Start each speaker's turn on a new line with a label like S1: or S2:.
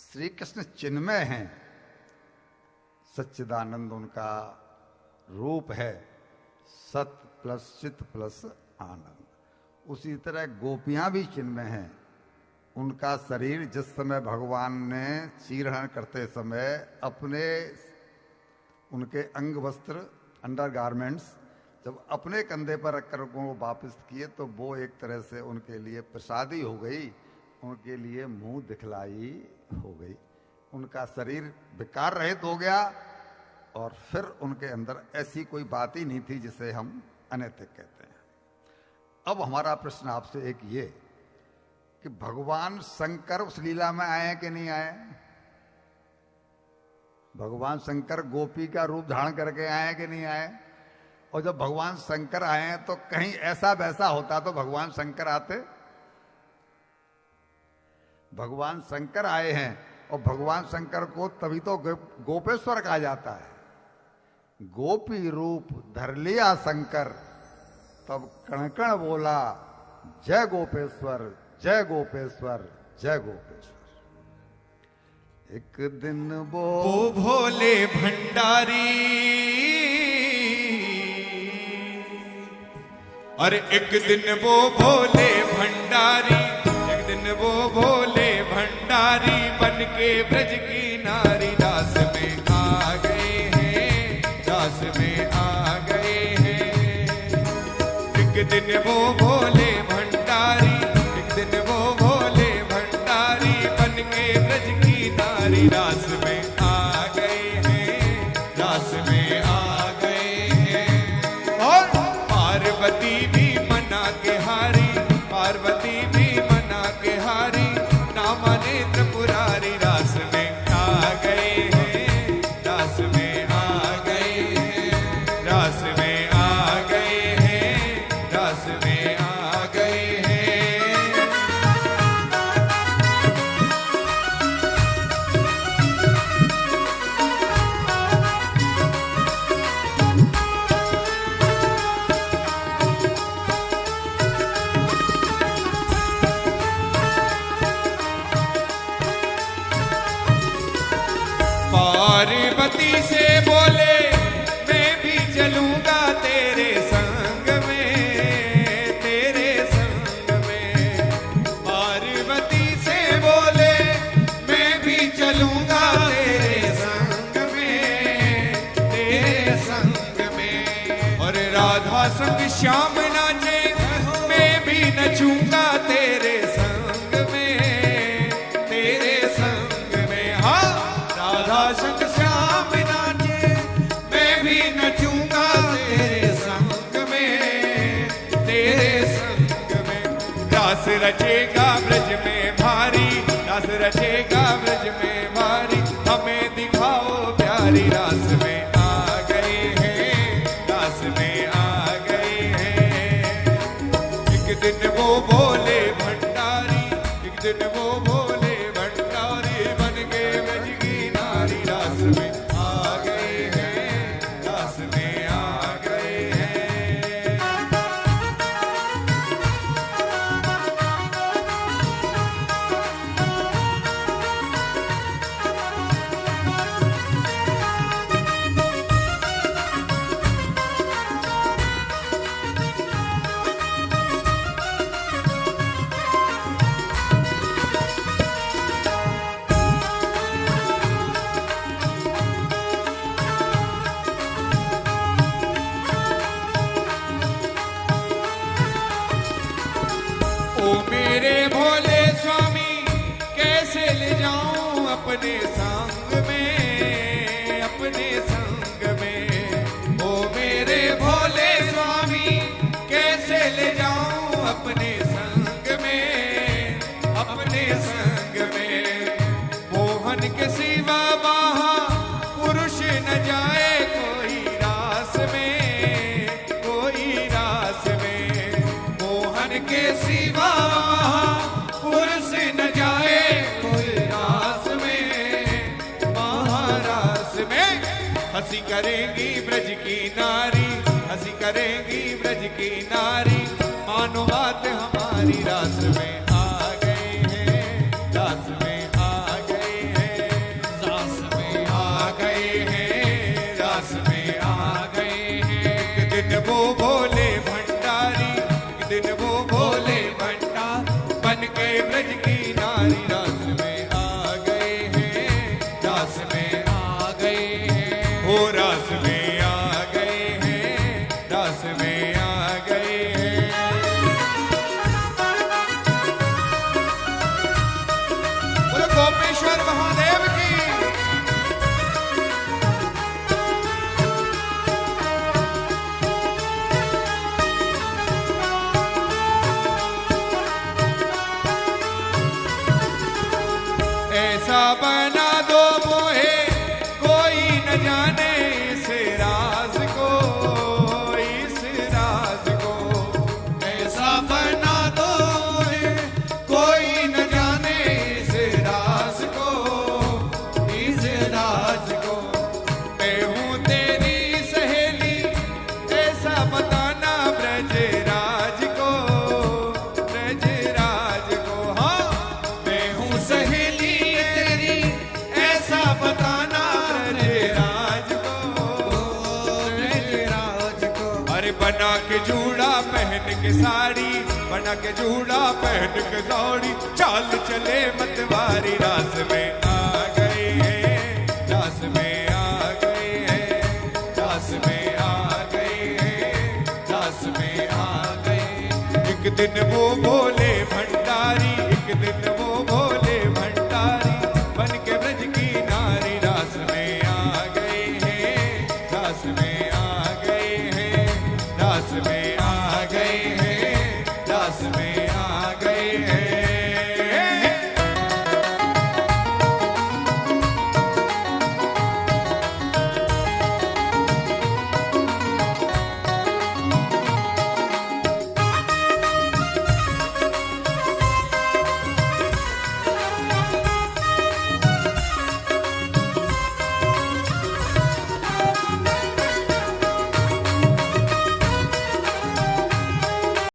S1: श्री कृष्ण चिन्मय हैं, सच्चिदानंद उनका रूप है, सत प्लस चित प्लस आनंद। उसी तरह गोपियां भी चिन्मय हैं। उनका शरीर जिस समय भगवान ने चीरहरण करते समय अपने उनके अंग वस्त्र अंडर गारमेंट्स जब अपने कंधे पर रखकर उनको वापस किए तो वो एक तरह से उनके लिए प्रसादी हो गई, उनके लिए मुंह दिखलाई हो गई। उनका शरीर विकार रहित हो गया और फिर उनके अंदर ऐसी कोई बात ही नहीं थी जिसे हम अनैतिक कहते हैं। अब हमारा प्रश्न आपसे एक ये कि भगवान शंकर उस लीला में आए कि नहीं आए? भगवान शंकर गोपी का रूप धारण करके आए कि नहीं आए? और जब भगवान शंकर आए तो कहीं ऐसा वैसा होता तो भगवान शंकर आते? भगवान शंकर आए हैं और भगवान शंकर को तभी तो गोपेश्वर कहा जाता है। गोपी रूप धर लिया शंकर, तब कण कण बोला जय गोपेश्वर जय गोपेश्वर जय गोपेश्वर। एक दिन वो
S2: भोले भंडारी और एक दिन वो भोले भंडारी, एक दिन वो भोले भंडारी बन के ब्रज की नारी दास में आ गए हैं, दास में आ गए हैं। एक दिन वो भोले भंडारी, एक दिन वो भोले भंडारी बन के ब्रज की नारी दास में आ गए हैं, दास में आ गए हैं। और पार्वती भी मना के हारी, पार्वती भी मना के हारी, ना माने त्रिपुरारी दास में आ गए हैं, दास में आ गए हैं, दास में आ गए हैं, दास में आ गए हैं। पार्वती से बोले मैं भी चलूंगा तेरे संग में, तेरे संग में। पार्वती से बोले मैं भी चलूंगा तेरे संग में, तेरे संग में। और राधा संग श्याम नाचे मैं भी नचूंगा तेरे संग में, तेरे संग में। हाँ, राधा संग श्याम नाचे मैं भी नचूंगा तेरे संग में, तेरे संग में। दास रचेगा ब्रज में भारी, दास रचेगा ब्रज में भारी, हमें दिखाओ प्यारी दास में आ गए हैं, दास में आ गए हैं। एक दिन वो बोले भंडारी, एक दिन वो बोले भंडारी बन गए ब्रज की नारी दास में आ गए हैं, दास में आ गए हैं। ओ मेरे भोले स्वामी कैसे ले जाऊं अपने संग में, अपने संग में। ओ मेरे भोले स्वामी कैसे ले जाऊं अपने संग में, अपने संग में। मोहन के सिवा वहाँ पुरुष न जाए कोई रास में, कोई रास में। मोहन के सिवा पुरुष न जाए कोई रास में, महारास में। हंसी करेंगी ब्रज की नारी, हंसी करेंगी ब्रज की नारी, मानो बात हमारी। दास में आ गए हैं, दास में आ गए हैं। ब्रज की नारी रास में आ गए हैं, रास में आ गए हैं, हो रास में आ गए हैं, रास में आ गए हैं। बोलो गोपेश्वर महादेव की। ऐसा बना दो मोहे कोई न जाने इस राज को, इस राज को। ऐसा बना दो मोहे कोई न जाने इस राज को, इस राज को। मैं हूँ तेरी सहेली ऐसा बताना ब्रज राज को, ब्रज राज को। हाँ मैं हूँ सहेली बताना ब्रजराज को, अरे बना के जूड़ा पहन के साड़ी, बना के जूड़ा पहन के साड़ी, चाल चले मतवारी रास में आ गए हैं, रास में आ गए हैं, रास में आ गए हैं, रास में आ गए। एक दिन वो